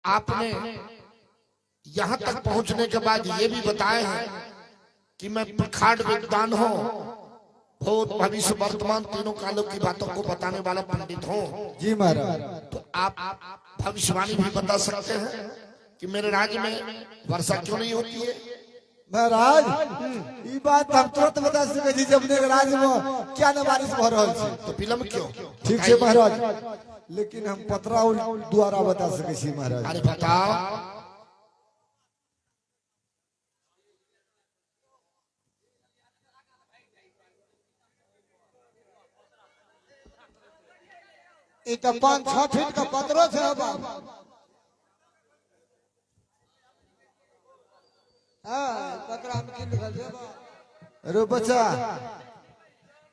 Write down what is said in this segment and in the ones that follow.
आपने यहाँ तक पहुंचने के बाद ये भी बताए हैं कि मैं प्रखाड़ विद्वान हूँ, भूत भविष्य वर्तमान तीनों कालों की बातों को बताने वाला पंडित हूँ। जी महाराज। तो आप भविष्यवाणी भी बता सकते हैं कि मेरे राज्य में वर्षा क्यों नहीं होती है? महाराज ये बात हम तुरंत बता सके जी, जब अपने राज्य में क्या न बारिश हो रहा है तो विलम्ब क्यों? ठीक है महाराज, लेकिन हम पत्रा द्वारा बता सके छी महाराज। अरे बताओ। ये तो 5-6 फीट का पत्रो है बाबा। पत्रा में की लिखल है बाबा? अरे बच्चा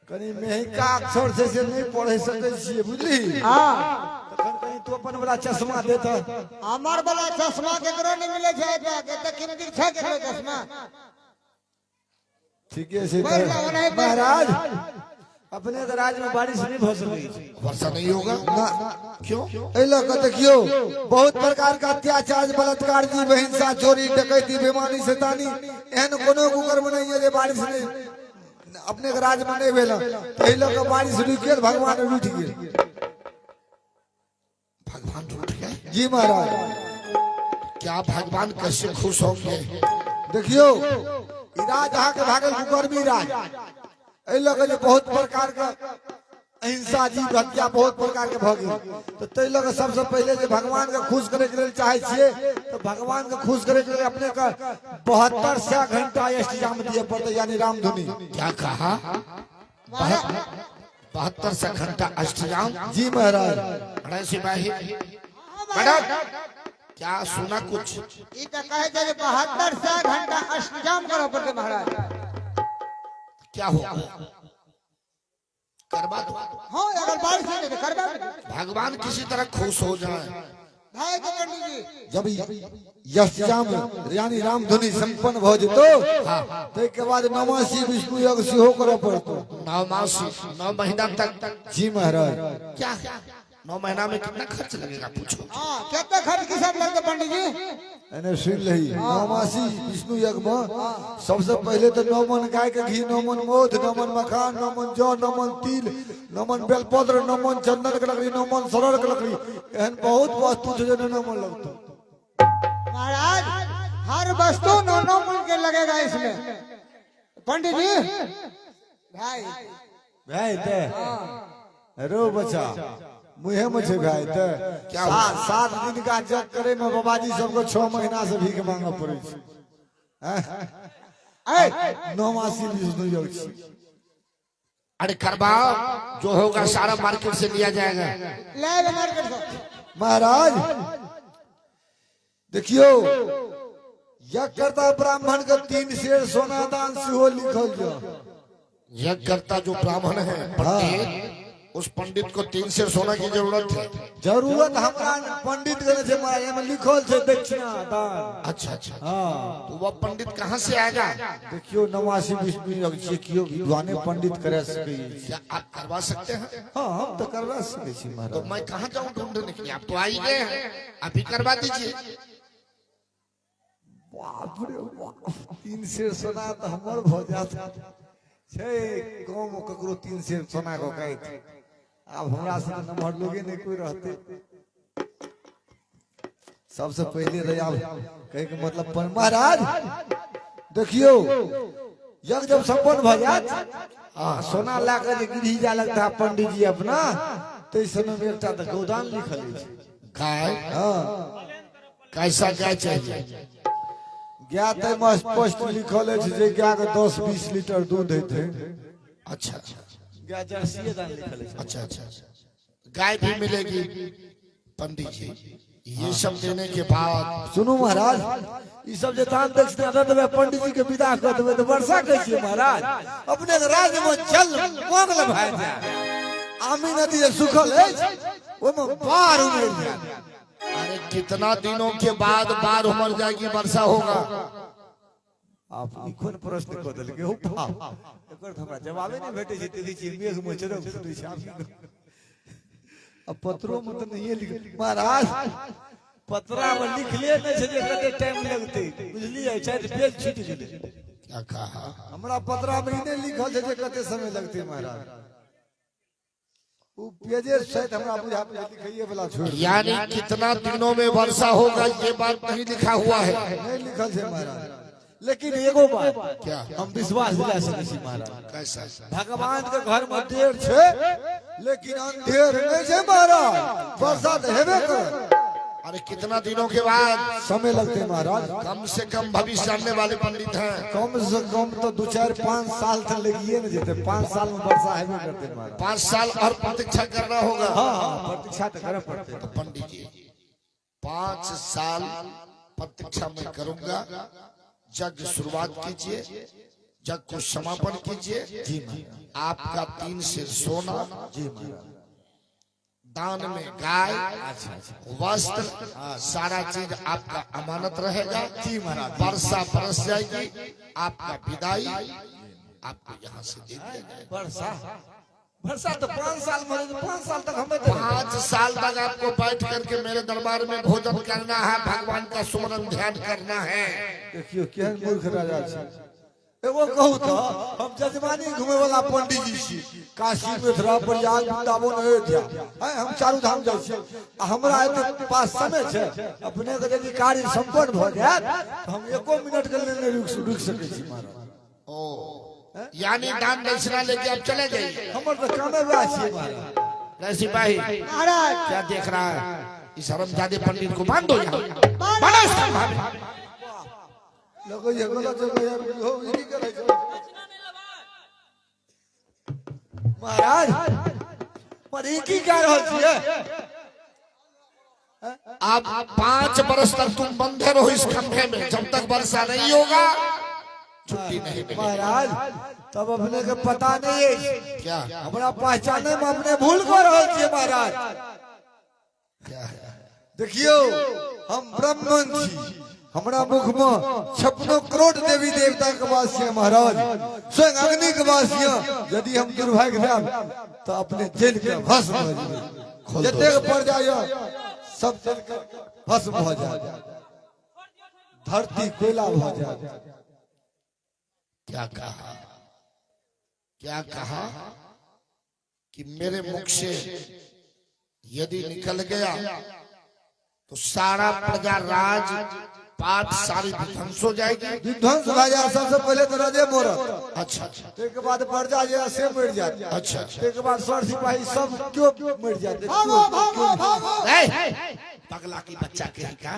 कहीं महका अक्षर से नहीं पढ़े सके छी, बुझली? हां तखन कहीं तू अपन वाला चश्मा देता। हमार वाला चश्मा केकरो नहीं मिले छै, के त कीमती छै केकरो चश्मा। ठीक है से महाराज अपने राज्य में बारिश नहीं हो सकी, वर्षा नहीं होगा ना। क्यों? ऐलक देखियो बहुत प्रकार का अत्याचार, बलात्कार, जीव हिंसा, चोरी, डकैती, बेईमानी, शैतानी, एहन कोनो कुकर्म नहीं है जे बारिश नहीं अपने राज्य में नहीं भेल। ऐलक बारिश रुक गेल, भगवान रूठ गेल। भगवान रूठ गए? जी महाराज। क्या भगवान कैसे खुश होंगे? देखियो राज अहाँ के भागल कुकर्मी राज, ऐलक बहुत प्रकार का अहिंसा, जीव हत्या बहुत प्रकार के भऽ गेल। तो तै लग सबसे पहले जे भगवान के खुश करे के लेल चाहे छियै, तो भगवान के खुश करे के लिए अपने का 72 घंटा अष्टयाम दिए पड़ते, यानी रामधुनी। क्या कहा? 72 घंटा अष्टयाम? जी महाराज। बड़ा सिपाही बड़ा क्या सुना कुछ? ई त कहे जे 72 घंटा अष्टयाम करो पड़ते महाराज। क्या होगा? करवा दो। हां अगर बारिश नहीं तो करवा दो। भगवान किसी तरह खुश हो जाए। भाई के पंडित जी जब यष्टयाम यानी रामधुनी संपन्न भ जेतो, तै के बाद नमासी विष्णु योग सेहो करऽ पड़तो। 9 मास 9 महीना तक। जी महाराज। क्या 9 महीना में कितना खर्च लगेगा पूछो? हां कितना खर्च किसान लगता पंडित जी? एने सुन लही, नमासी विष्णु यज्ञ में सबसे पहले तो 9 मन गाय के घी, 9 मन मौध, 9 मन मखान, 9 मन जौ, 9 मन तिल, 9 मन बेलपत्र, 9 मन चंदन के लकड़ी, 9 मन सरल के लकड़ी, एहन बहुत वस्तु छै जे 9 मन लगतो। महाराज हर वस्तु 9 मन के लगेगा इसमें पंडित जी। भाई भाई ते रो बच्चा मुहे में छे भाई ते क्या 7 दिन का जग करे में बाबाजी सबको 6 महीना से भीख मांगा पड़े छै। नमासी विष्णु योग छी। अरे करवाओ, जो होगा सारा मार्केट से लिया जाएगा। ले मार्केट से महाराज देखियो यज्ञ करता ब्राह्मण के 3 सेर सोना दान सेहो लिखल जा। यज्ञ करता जो ब्राह्मण है पंडित, उस पंडित को 3 सेर सोना की जरूरत है। जरूरत हमरा पंडित के छै महाराज, एमे लिखल छै दक्षिणा दान। अच्छा अच्छा। हाँ तो वह पंडित कहाँ से आएगा? देखियो नमासी विष्णु योग छी, कियो विद्वाने पंडित करे सके। क्या आप करवा सकते हैं? हाँ हम तो करवा सके छी महाराज। तो मैं कहाँ जाऊँ ढूंढने के लिए? आप तो आ ही गए हैं, आप ही करवा दीजिए। बाप रे बाप, 3 सेर सोना तो हमर भ जात छै। गांव में ककरो 3 सेर सोना को कहै, अब हमरा से नम्हर लोगे नहीं कोई रहते। सबसे पहले रहे अब कहे के मतलब पर महाराज देखियो यज्ञ जब संपन्न भ जात, सोना ला के जे गिरही जा लगता पंडित जी अपना, तो समय में एकटा तो गोदान लिखल छै। गाय? हाँ कैसा गाय चाहिए? गाय ते में स्पष्ट लिखल छै जे गाय के 10-20 लीटर दूध देते। अच्छा अच्छा गाय जर्सी दान लिखल छै। अच्छा अच्छा। गाय भी मिलेगी पंडित जी। ये सब देने के बाद सुनो महाराज, ये सब जे दान दक्षिणा दे देबे, पंडित जी के विदा कर देबे तो वर्षा कैसे महाराज? अपने राज्य में जल मंगल भए जाए, आमी नदी सुखल है, ओमे बाढ़ उमड़ जाए। अरे कितना दिनों के बाद बाढ़ उमड़ जाएगी, वर्षा होगा? आप कोन प्रश्न क देलके हो बाप, एकर हमरा जवाबे नहीं भेटे छै। तेदी छी मेघ में चरक फुटै छै। अब पत्रों में तो नहीं लिख महाराज, पतरा में लिख ले नहीं छे जे कते टाइम लगते बुझलिए शायद पेज छूट गेले क्या कहा? हमरा पतरा में नहीं लिखल छे जे कते समय लगते महाराज वो पेजे शायद हमरा बुझा लिखइए वाला छोड़ यानी कितना दिनों में वर्षा होगा ये बात नहीं लिखा हुआ है। नहीं लिखल छे महाराज लेकिन एगो बात क्या? हम विश्वास दिला सकै छी महाराज कैसा? भगवान के घर में देर छे लेकिन अंधेर नहीं छे महाराज वर्षा तो हेबे करे अरे कितना दिनों के बाद? समय लगते महाराज कम से कम भविष्य जानने वाले पंडित हैं। कम से कम तो 2-4-5 साल तक लगिए न जेते 5 साल में वर्षा हेबे करते महाराज 5 साल और प्रतीक्षा करना होगा। हां प्रतीक्षा तो करे पड़ते तो पंडित जी 5 साल प्रतीक्षा मैं करूंगा। जग शुरुआत कीजिए, जग को समापन कीजिए। जी महाराज आपका 3 सिर सोना, जी महाराज दान में गाय, वस्त्र, सारा चीज आपका अमानत रहेगा। जी महाराज वर्षा बरस जाएगी, आपका विदाई आपको यहाँ से दे दिया जाएगा। वर्षा वर्षा तो 5 साल में 5 साल तक हमें 5 साल तक आपको बैठ करके मेरे दरबार में भोजन करना है, भगवान का सुमरन ध्यान करना है। देखियो केहन मूर्ख राजा छै एगो कहू तो हम जजमानी घूमे वाला पंडित जी छी काशी मथुरा प्रयाग वृंदावन अयोध्या है हम चारू धाम जाय छी हमरा एते पास समय छै अपने के यदि कार्य संपन्न भ जायत तो हम एको मिनट के लिए नहीं रुक सकै छी महाराज ओ यानी दान दक्षिणा लेके आप चले गए। हमर तो कामे बा छी महाराज नहीं सिपाही महाराज क्या देख रहा है? इस हरमजादे पंडित को बांध दो यहाँ, बांधो इसको। लगो ये गलत जगह हो ई करे छै महाराज पर ई की कह रहल छियै आप 5 बरस तक तुम बंधे रहो इस खंभे में, जब तक वर्षा नहीं होगा छुट्टी नहीं मिलेगी। महाराज तब अपने के पता नहीं है क्या? हमरा पहचाने में अपने भूल कर रहल छियै महाराज क्या है? देखियो हम ब्राह्मण छी हमरा मुख में 56 करोड़ देवी देवता के वास छियै महाराज स्वयं अग्नि के वास छियै यदि हम दुर्भाग्य रहब तो अपने जेल के भस्म हो जाए जते पड़ जाए सब जल के भस्म हो जाए धरती कोयला हो जाए। क्या कहा? क्या कहा कि मेरे मुख से यदि निकल गया तो सारा प्रजा राज पाठ सारी विध्वंस हो जाएगी। विध्वंस हो जाए सबसे पहले तो राजे मोरत अच्छा अच्छा के बाद प्रजा जे से मर जाए अच्छा के बाद सर सिपाही सब क्यों मर जाते पगला की बच्चा के का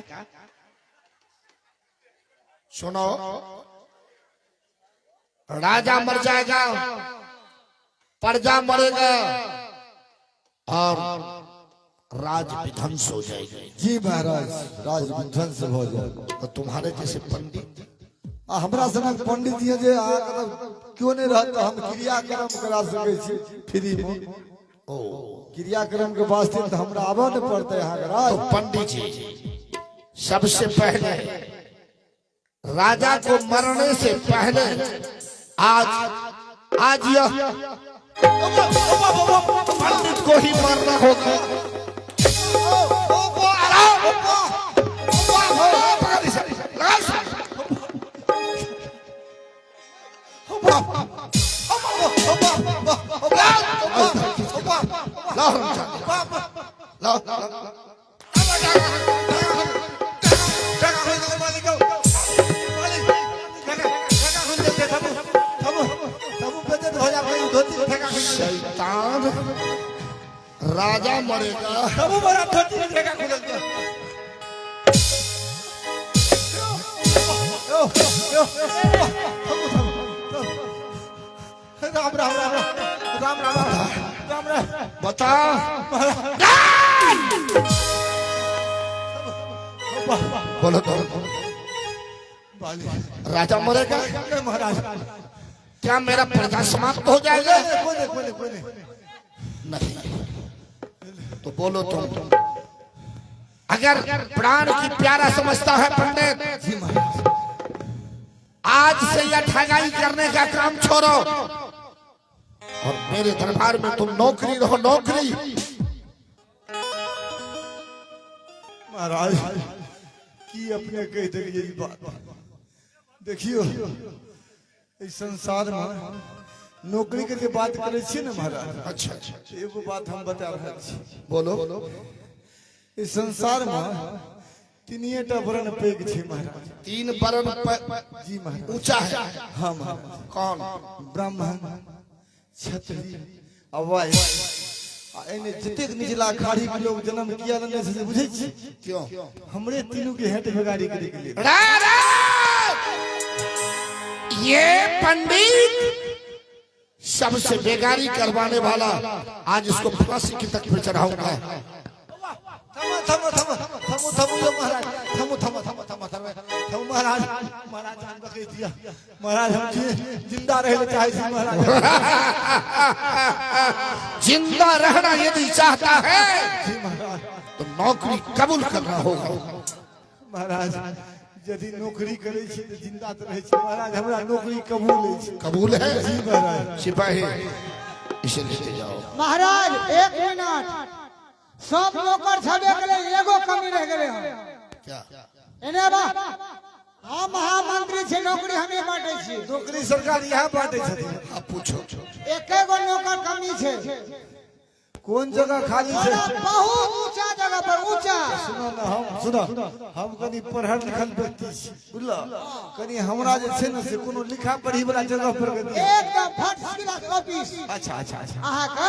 सुनो, राजा मर जाएगा, प्रजा मरेगा और राज विध्वंस हो जाएगी। जी महाराज राज विध्वंस हो जाए तो तुम्हारे जैसे पंडित हमरा सनक पंडित जी जे क्यों नहीं रहत हम क्रियाक्रम करा सके छी फ्री में ओ क्रियाक्रम के वास्ते तो हमरा आबे न पड़ते यहाँ के राज। तो पंडित जी सबसे पहले राजा को मरने से पहले आज यह पंडित को ही मरना होगा। शैतान राजा मरेगा राम राम राम राम राम राम राम बता बोलो तो राजा मरेगा महाराज क्या मेरा प्रजा समाप्त हो जाएगा? नहीं नहीं तो बोलो तुम अगर प्राण की प्यारा समझता है पंडित आज से यह ठगाई करने का काम छोड़ो और मेरे दरबार में तुम नौकरी रहो नौकरी। महाराज की अपने कह दे यही बात देखियो इस संसार में नौकरी के लिए बात करे छी ना महाराज। अच्छा एगो बात हम बता रहे छी। बोलो। इस संसार में तीनिएटा वर्ण पैघ छै महाराज। 3 वर्ण जी महाराज ऊंचा है। हाँ महाराज। कौन? ब्राह्मण, क्षत्रिय आ वैश्य। एने जतेक निचला खाड़ी के लोग जन्म किया लेने से बुझै छी क्यों? हमरे तीनों के हेट बेगारी करे के लिए। ये पंडित सबसे बेगारी करवाने वाला, आज इसको फांसी की तक पे चढ़ाऊंगा। थमो थमो थमो थमो थमो जो महाराज थमो थमो थमो थमो थमो थमो महाराज। महाराज जान बखे दिया महाराज। हम जिंदा रहना चाहे छी महाराज। जिंदा रहना यदि चाहता है जी महाराज तो नौकरी कबूल करना होगा। महाराज यदि नौकरी करे छी तो जिंदा तो रहे छी महाराज। हमरा नौकरी कबूल है। कबूल है? जी महाराज। सिपाही इसे लेते जाओ। महाराज 1 मिनट, सब नौकर छबे गेले, एगो कमी रह गेले हम। क्या? एने बा हम महामंत्री छे, नौकरी हमें बांटे छी। नौकरी सरकार यहाँ बांटे छथिन। आप पूछो। एकेगो नौकर कमी छे। कौन जगह खाली छे? बहुत ऊंचा जगह पर, ऊंचा। सुनो ना हम कनी पढ़ल लिखल व्यक्ति छी बुझला। कनी हमरा जे छे न से कोनो लिखा पढ़ी वाला जगह पर गए एकदम फर्स्ट क्लास ऑफिस। अच्छा अच्छा अच्छा आहा का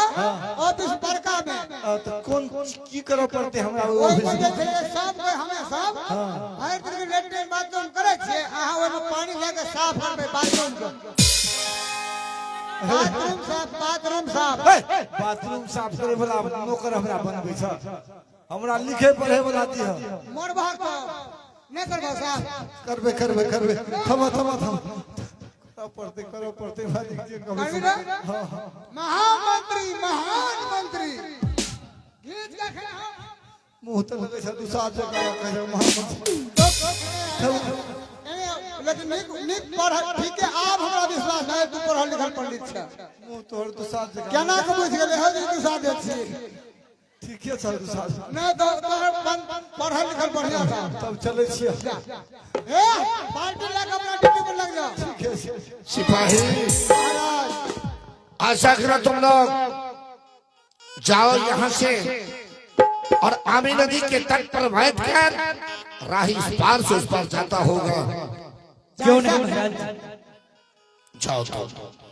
ऑफिस बड़का में। तो कौन की करे पड़ते हमरा ओइ ऑफिस में में? जे छे सब कोई हमें सब हर तरह के लेटरिन बाथरूम करे छे। आहा ओइ में पानी लेके साफ करबे बाथरूम को। बाथरूम साफ करे वाला नौकर हमरा बनबै छ। हमरा लिखे पढ़े वाला दिह। मोर भाग तो नहीं करबो साहब। करबे थमा करो पड़ते बात जे करबी ना? महामंत्री, महान मंत्री गीत का खेला मुंह त लगे छ दूसरा जगह कहे महामंत्री। लेकिन निक पढ़ ठीक है। आप हमरा विश्वास है तू पढ़ल लिखल पंडित छ। मुंह तोहर दूसरा जगह केना के बुझ गेले हो जी दूसरा देख छी? ठीक है सर दूसरा नहीं तो पढ़ल लिखल बढ़िया था। तब चले छिए। ए पार्टी लेके अपना ड्यूटी पर लग जा। ठीक है सिपाही महाराज आशा करो तुम लोग जाओ यहाँ से और आमी नदी के तट पर बैठकर राही इस पार से उस पार जाता होगा। क्यों नहीं महाराज? जाओ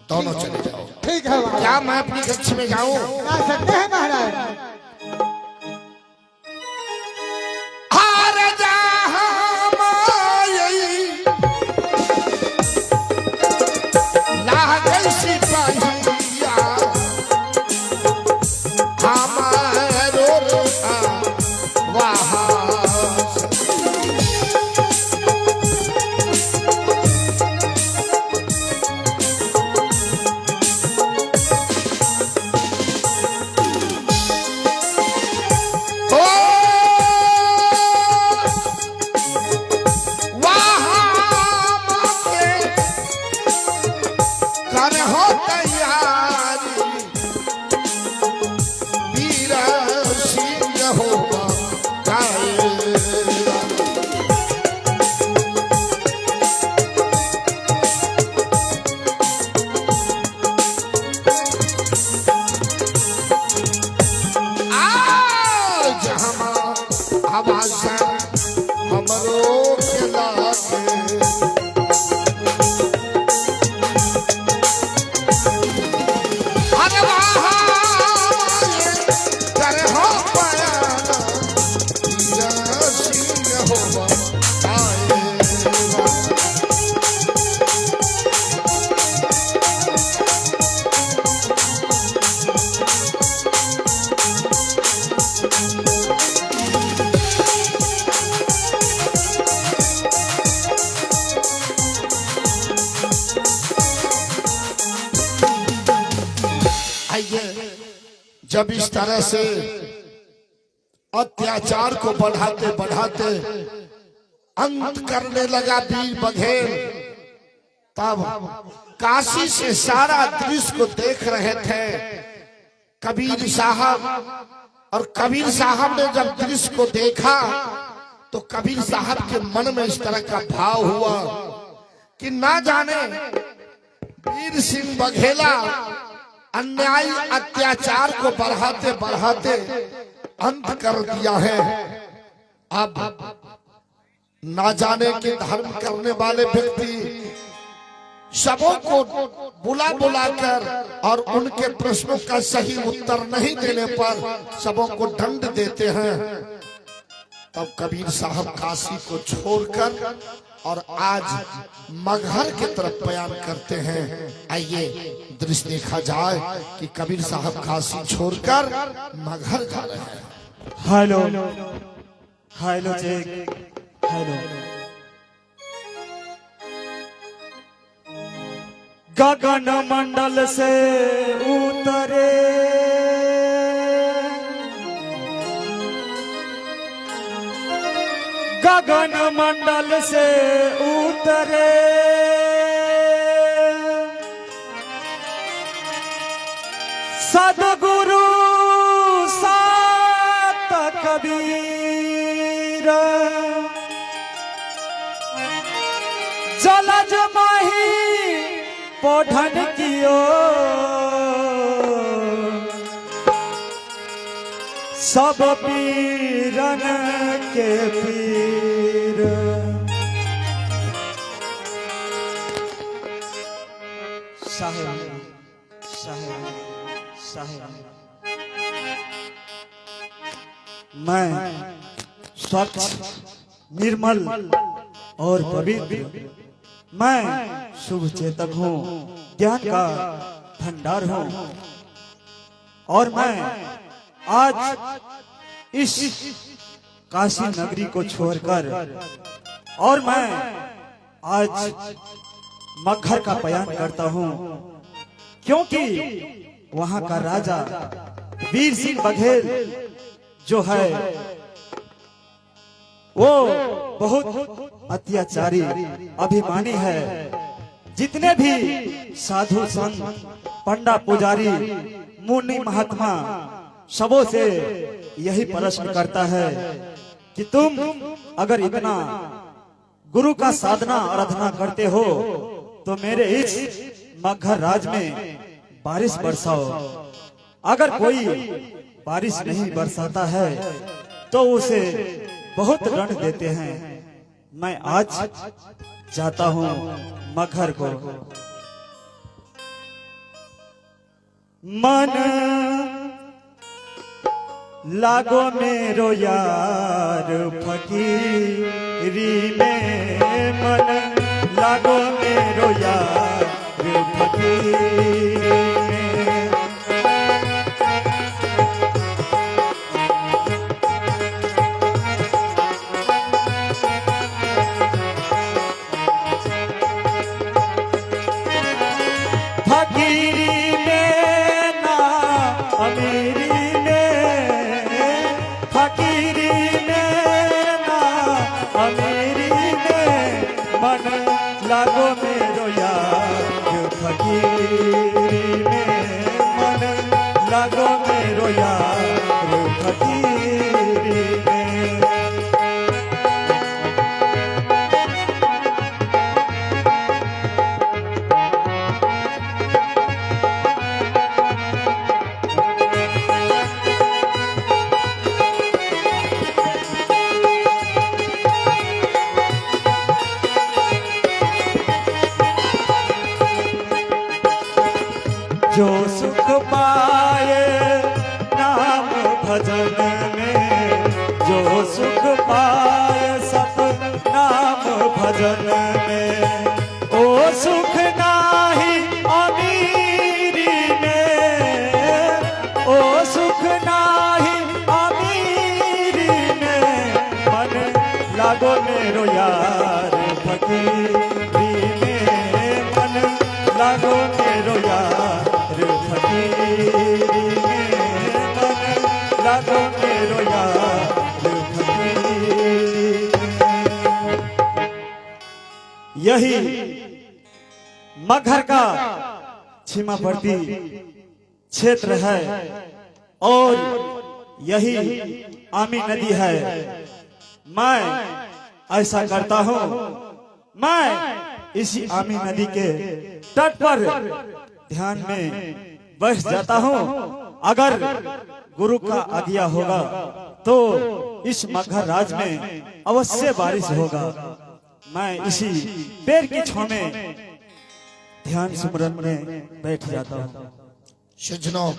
दोनों चले जाओ। ठीक है महाराज। क्या मैं अपनी कक्ष में जाऊं? जा सकते हैं महाराज। जब इस तरह से अत्याचार को बढ़ाते बढ़ाते अंत करने लगा वीर बघेल, तब काशी से सारा दृश्य को देख रहे थे कबीर साहब। और कबीर साहब ने जब दृश्य को देखा तो कबीर साहब के मन में इस तरह का भाव हुआ कि ना जाने वीर सिंह बघेला अन्याय अत्याचार को बढ़ाते बढ़ाते अंत कर दिया है। अब ना जाने कि धर्म करने वाले व्यक्ति सबों को बुला बुला कर और उनके प्रश्नों का सही उत्तर नहीं देने पर सबों को दंड देते हैं। तब कबीर साहब काशी को छोड़कर और आज मगहर की तरफ बयान करते हैं। आइए दृश्य देखा जाए कि कबीर साहब काशी छोड़कर मगहर जा रहे हैं। Hello hello check hello. गगन मंडल से उतरे गगन मंडल से उतरे सदगुरु सात कबीर जलज माही पोढ़न कियो सब पीरन के पीर। साहेब साहेब साहेब मैं स्वच्छ निर्मल और पवित्र, मैं शुभ चेतक हूँ, ज्ञान का भंडार हूँ और मैं आज इस काशी नगरी को छोड़कर और मैं आज मगहर का बयान करता हूँ, क्योंकि वहाँ का राजा वीर सिंह बघेल जो है वो बहुत अत्याचारी अभिमानी है। जितने भी साधु संत पंडा पुजारी मुनि महात्मा सबों से यही प्रश्न करता है कि तुम अगर इतना गुरु का साधना आराधना करते हो तो मेरे इस मगहर राज में बारिश बरसाओ। अगर कोई बारिश नहीं बरसाता है तो उसे बहुत दंड देते हैं। मैं आज जाता हूँ मगहर को। मन लागो मेरो यार फकीरी में, मन लागो मेरो यार फकीरी में। फकीरी में ना अमीरी में, फकीरी में ना अमीरी में, मन लागो मेरो यार फकीरी में, मन लागो मेरो यार फकीरी में। जो सुख पाए नाम भजन में, जो सुख पाए सब नाम भजन में, ओ सुख नाही अमीरी में, ओ सुख नाही अमीरी में, मन लागो मेरो यार फकीरी में, मन लागो मेरो यार फकीरी में, मन लागो मेरो यार फकीरी में। यही मगहर का सीमावर्ती क्षेत्र है और यही आमी नदी है। मैं ऐसा करता हूँ, मैं इसी आमी नदी के तट पर ध्यान में बैठ जाता हूँ। अगर गुरु का आज्ञा होगा तो इस मगहर राज में अवश्य बारिश होगा। मैं इसी पेड़ की छांव में ध्यान सुमरन में बैठ जाता हूँ। सज्जनों,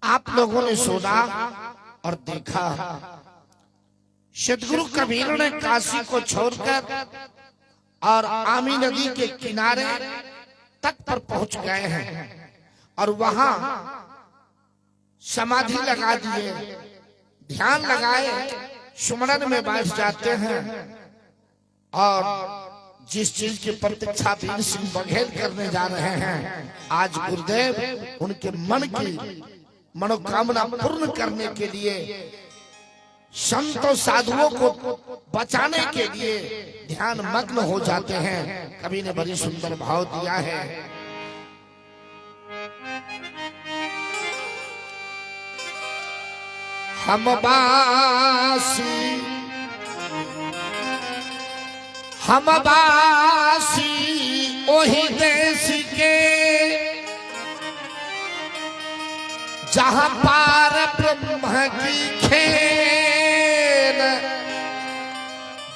आप लोगों ने सुना और देखा, सदगुरु कबीर ने काशी को छोड़कर और आमी नदी के किनारे तट पर पहुंच गए हैं और वहां समाधि लगा दिए, ध्यान लगाए, सुमरन में बैठ जाते हैं। और जिस चीज की प्रतीक्षा वीर सिंह बघेल करने जा रहे हैं, आज गुरुदेव उनके मन की मनोकामना पूर्ण करने के लिए, संतों साधुओं को बचाने के लिए ध्यान मग्न हो जाते हैं। कवि ने बड़ी सुंदर भाव दिया है। हम बासी ओही देश के, जहां पार ब्रह्म की खेल,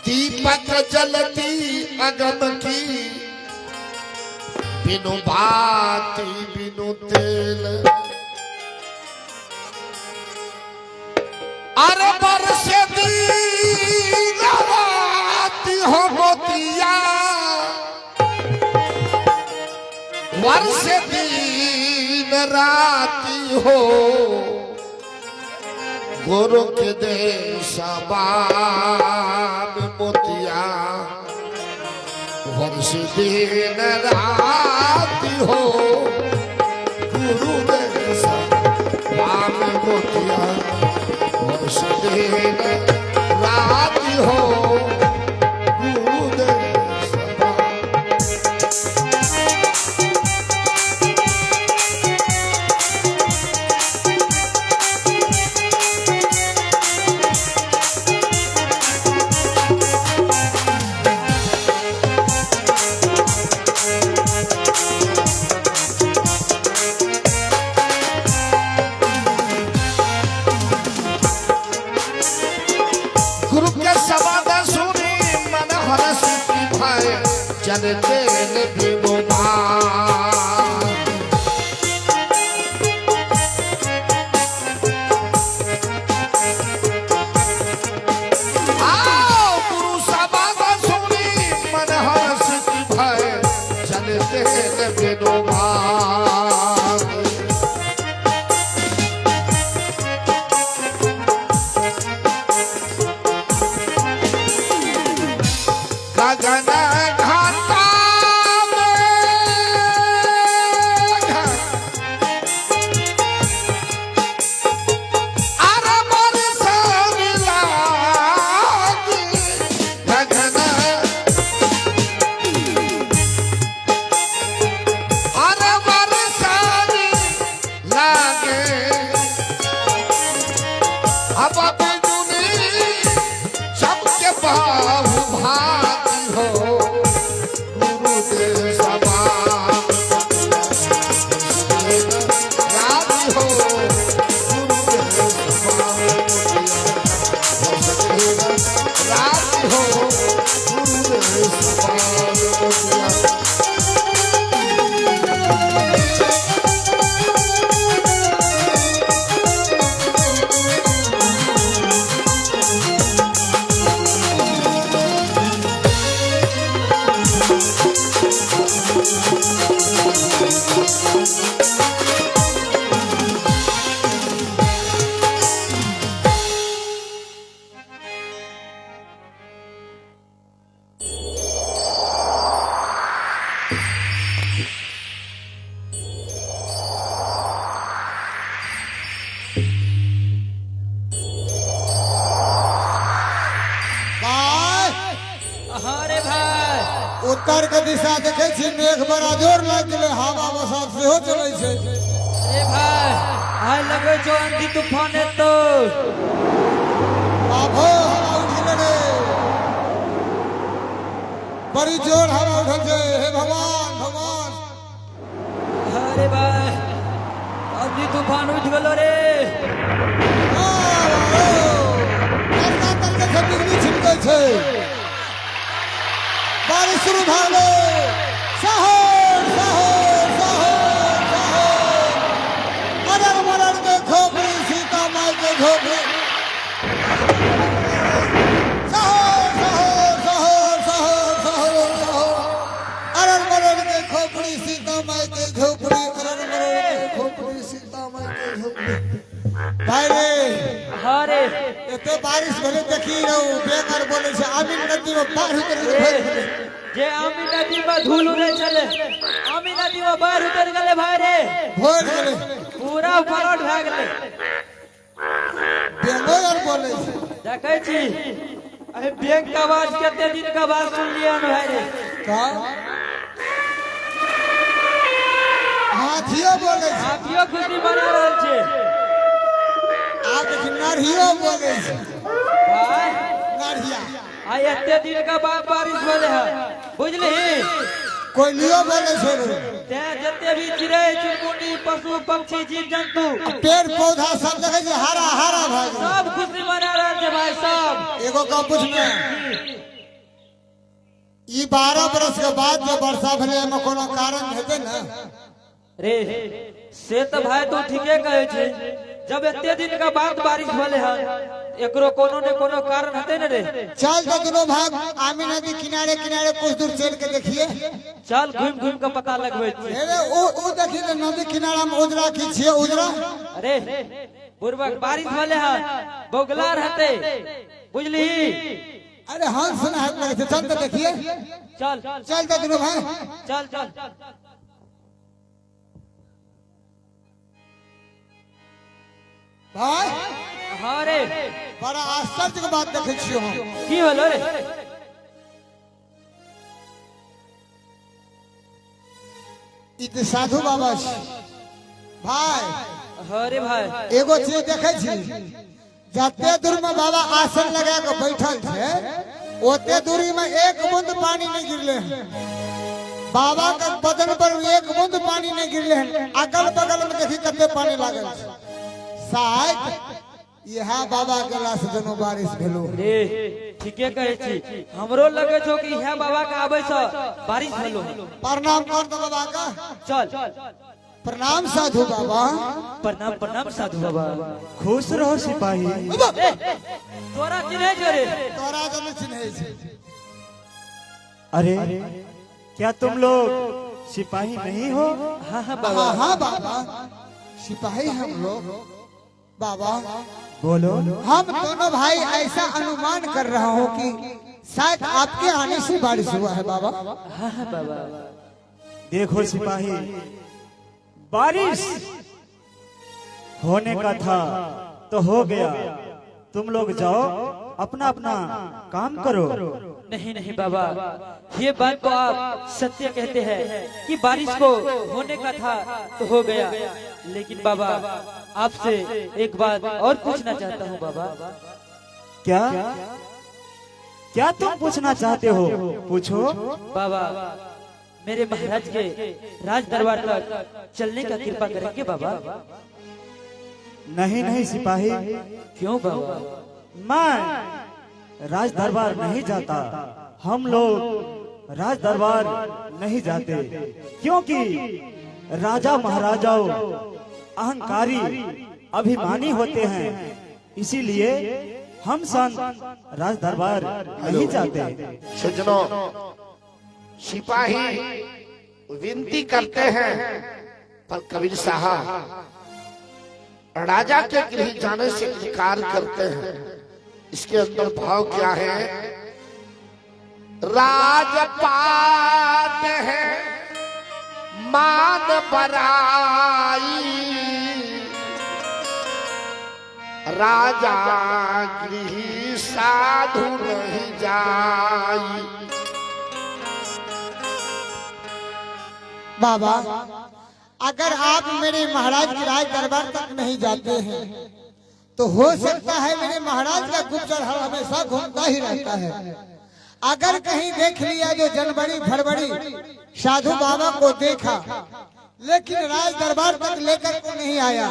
दीपक जलती अगम की, बिनु बाती बिनु तेल। अरे बरस दिन राती हो मोतिया, वर्ष दिन राती हो, गुरु के देश बाब मोतिया, वर्ष दिन राती हो, गुरु देश बाब मोतिया, वर्ष दिन राती हो, गुरु देश बाब। चलते बिनु गुरु सभा सुनी मन हर्ष भय, चलते बिनु गगन उत्तर के दिशा देखे छी, मेघ बड़ा जोर लग गए, हवा बसात से हो चले छे। ए भाई आइ लगे जो आंधी तूफान तो बाबो हवा उठले बड़ी जोर हवा उठल छे। हे भगवान भगवान अरे भाई अभी तूफान उठ गलो रे। तड़का तड़का से बिजली छिड़के छे। बारिश शुरू भ गेलै। सहर सहर सहर सहर अरर मरर के खोपड़ी सीता माई के खोपड़ी। सहर सहर सहर सहर सहर सहर अरर मरर के खोपड़ी सीता माई के खोपड़ी। अरर मरर के खोपड़ी सीता माई के खोपड़ी। भाई रे हाँ रे एते बारिश भेले देखी रहू बेकार बोले छे। आमिन नदी में बाढ़ उतर गेलै। जे आमी नदी में धूल उड़े चले आमी नदी में बाढ़ उतर गले भाई रे। भोर गेलै पूरा पलट भए गेले। बेंगो यार बोले छे। देखे छी अरे बैंक का आवाज कितने दिन का बाद सुन लिया न भाई रे। का हाथियो बोले छे। हाथियों खुशी मना रहल छे। आप नारियो बोले छे। भाई नारिया आई एते दिन का बाद बारिश होले है बुझली। कोई लियो बोले छे रे। ते जते भी चिड़ै चुनमुनी पशु पक्षी जीव जंतु पेड़ पौधा सब देखे छे हरा हरा भाई। सब खुशी मना रहल छे भाई सब। एगो का पूछना ई 12 बरस के बाद जो वर्षा भेले एमे कोनो कारण हेते ना रे से तो भाई तू ठीके कहे छे। जब एते दिन का बाद बारिश होले है एकरो कोनो ने कोनो कारण हते न रे। चल तो दोनों भाग आमी नदी किनारे किनारे कुछ दूर चल के देखिए। चल घूम घूम के पता लगबै छी। अरे ओ देखिए तो नदी किनारा में उजरा की छिए उजरा। अरे पूर्वक बारिश होले है बगला रहते बुझली। अरे हंस ना हाथ लगे चल तो देखिए। चल चल तो दोनों भाई चल चल भाई हाँ रे बड़ा आश्चर्य के बात देखे छियो हम। की होलो रे। ई तो साधु बाबा छी भाई। हाँ रे भाई एगो चीज देखे छी जते दूर में बाबा आसन लगा के बैठल छे ओते दूरी में एक बूंद पानी नहीं गिरले हैं। बाबा के बदन पर एक बूंद पानी नहीं गिरले हैं। अगल बगल में देखी कते पानी लागल छे। शायद यहाँ बाबा के लाश दोनों बारिश भेलो रे ठीके कहे छी। हमरो लगे छो कि यहाँ बाबा के आबै से बारिश भेलो। प्रणाम कर दो बाबा का। चल प्रणाम साधु बाबा। प्रणाम प्रणाम साधु बाबा। खुश रहो सिपाही। तोरा चिन्हे जो रे। तोरा जन चिन्हे छे। अरे क्या तुम लोग सिपाही नहीं हो? हाँ हाँ बाबा। हाँ बाबा सिपाही हम लोग। बाबा बोलो। हम दोनों भाई ऐसा अनुमान कर रहा हूँ कि शायद आपके आने से बारिश हुआ है बाबा। हाँ हाँ बाबा। देखो सिपाही बारिश होने का था तो हो गया। तुम लोग जाओ अपना अपना काम करो। नहीं नहीं बाबा ये बात तो आप सत्य कहते हैं कि बारिश को होने का था तो हो गया। लेकिन बाबा आपसे एक बात और पूछना चाहता हूँ बाबा। क्या क्या तुम पूछना चाहते हो? पूछो। बाबा मेरे महाराज के राज दरबार तक चलने का कृपा करेंगे बाबा। नहीं नहीं सिपाही, क्यों बाबा? मैं राज दरबार नहीं जाता। हम लोग राज दरबार नहीं जाते क्योंकि राजा महाराजाओं अहंकारी अभिमानी होते हैं। इसीलिए हम संग राज दरबार नहीं जाते। सज्जनों सिपाही विनती करते हैं पर कबीर साहब राजा के गृह जाने से इनकार करते हैं। इसके अंदर भाव क्या है? राजपाट है मान बराई, राजा गृह साधु नहीं जाई। बाबा अगर आप मेरे महाराज के राज दरबार तक नहीं जाते हैं तो हो सकता है मेरे महाराज का गुप्तचर हमेशा घूमता ही रहता है। अगर कहीं देख लिया जो जनवरी फरवरी साधु बाबा को देखा लेकिन राज दरबार तक लेकर को नहीं आया,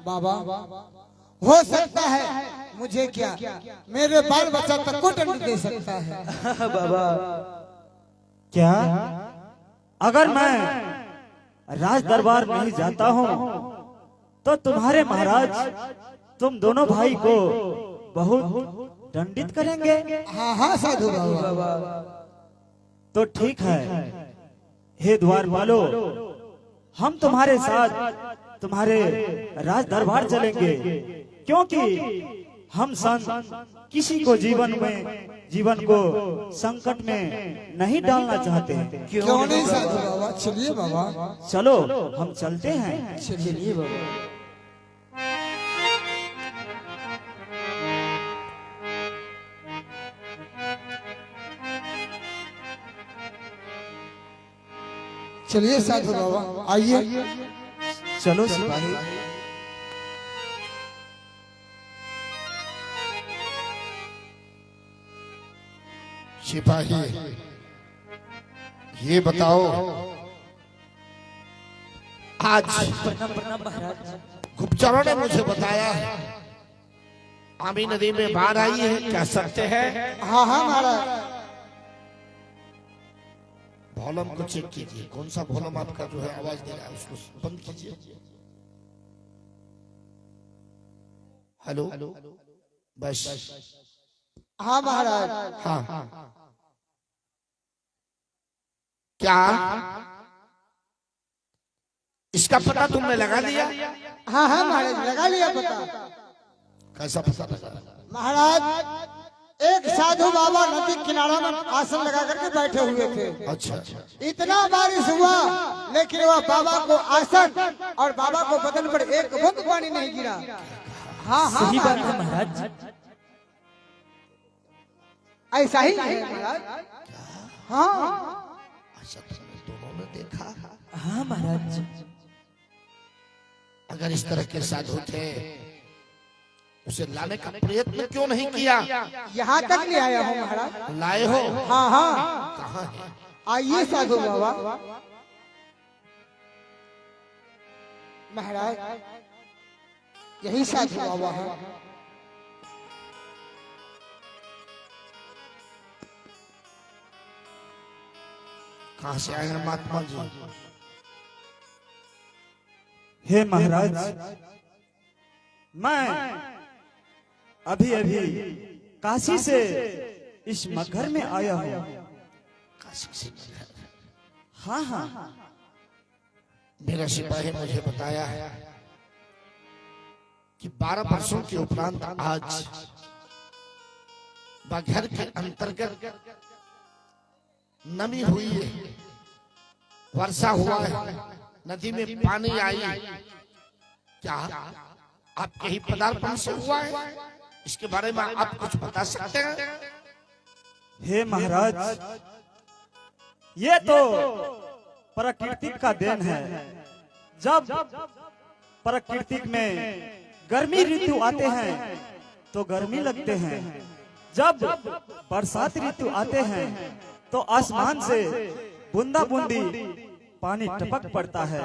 बाबा हो सकता है मुझे क्या मेरे बाल बच्चा तक को दंड दे सकता है। बाबा क्या अगर मैं राज दरबार नहीं जाता हूँ तो तुम्हारे महाराज तुम दोनों भाई को बहुत दंडित करेंगे? हाँ हाँ साधु बाबा। तो ठीक है, हे द्वारपालो, हम तुम्हारे साथ तुम्हारे राज दरबार चलेंगे, क्योंकि हम संत किसी को जीवन को संकट में नहीं डालना चाहते हैं। क्यों नहीं साधु बाबा, चलिए बाबा। चलो हम चलते हैं। चलिए बाबा। चलिए साधु बाबा, आइए। चलो सिपाही। सिपाही ये बताओ, आज प्रणाम प्रणाम महाराज। गुप्तचरों ने मुझे बताया आमी नदी में बाढ़ आई है, क्या सत्य है? हाँ हाँ महाराज। वॉल्यूम को चेक कीजिए, कौन सा वॉल्यूम आपका जो है आवाज दे रहा है उसको बंद कीजिए। हेलो बस। हाँ महाराज। हाँ क्या इसका पता तुमने लगा लिया? हाँ हाँ महाराज, लगा लिया पता। कैसा पता लगा? महाराज एक साधु बाबा नदी किनारा में आसन लगा करके बैठे हुए थे। अच्छा इतना बारिश हुआ लेकिन वह बाबा को आसन और बाबा को बदन पर एक बूंद पानी नहीं गिरा। हाँ हाँ सही बात है महाराज। ऐसा ही है महाराज। हाँ अच्छा, तुमने दोनों ने देखा? हाँ महाराज। अगर इस तरह के साधु थे उसे लाने का प्रयत्न क्यों नहीं किया? यहाँ तक ले आया हूँ महाराज। लाए हो? हाँ हाँ। कहाँ है? आइए साधु बाबा। महाराज यही साधु बाबा है। कहाँ से आए हैं महात्मा जी? हे महाराज, मैं अभी काशी से इस मगर में आया हूँ। काशी से? हाँ हाँ। मेरा सिपाही मुझे बताया है कि 12 वर्षों के उपरांत आज बघर के अंतर्गत नमी हुई है, वर्षा हुआ है, नदी में पानी आई। क्या आपके ही पदार्पण से हुआ है? इसके बारे में आप कुछ बता सकते हैं? हे महाराज, ये तो प्रकृति का देन है। जब प्रकृति में गर्मी ऋतु आते हैं तो गर्मी लगते हैं, जब बरसात ऋतु आते हैं तो आसमान से बूंदा बूंदी पानी टपक पड़ता है।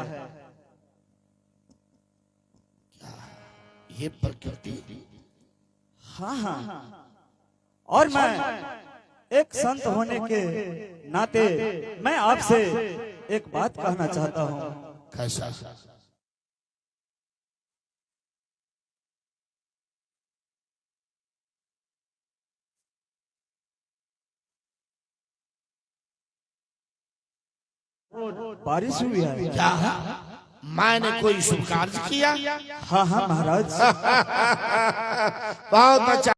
ये प्रकृति? हाँ हाँ। और मैं एक संत होने के नाते मैं आपसे एक बात कहना चाहता हूँ। कैसा? बारिश हुई है क्या मैंने कोई शुभ कार्य किया? हाँ हाँ महाराज। बहुत अच्छा।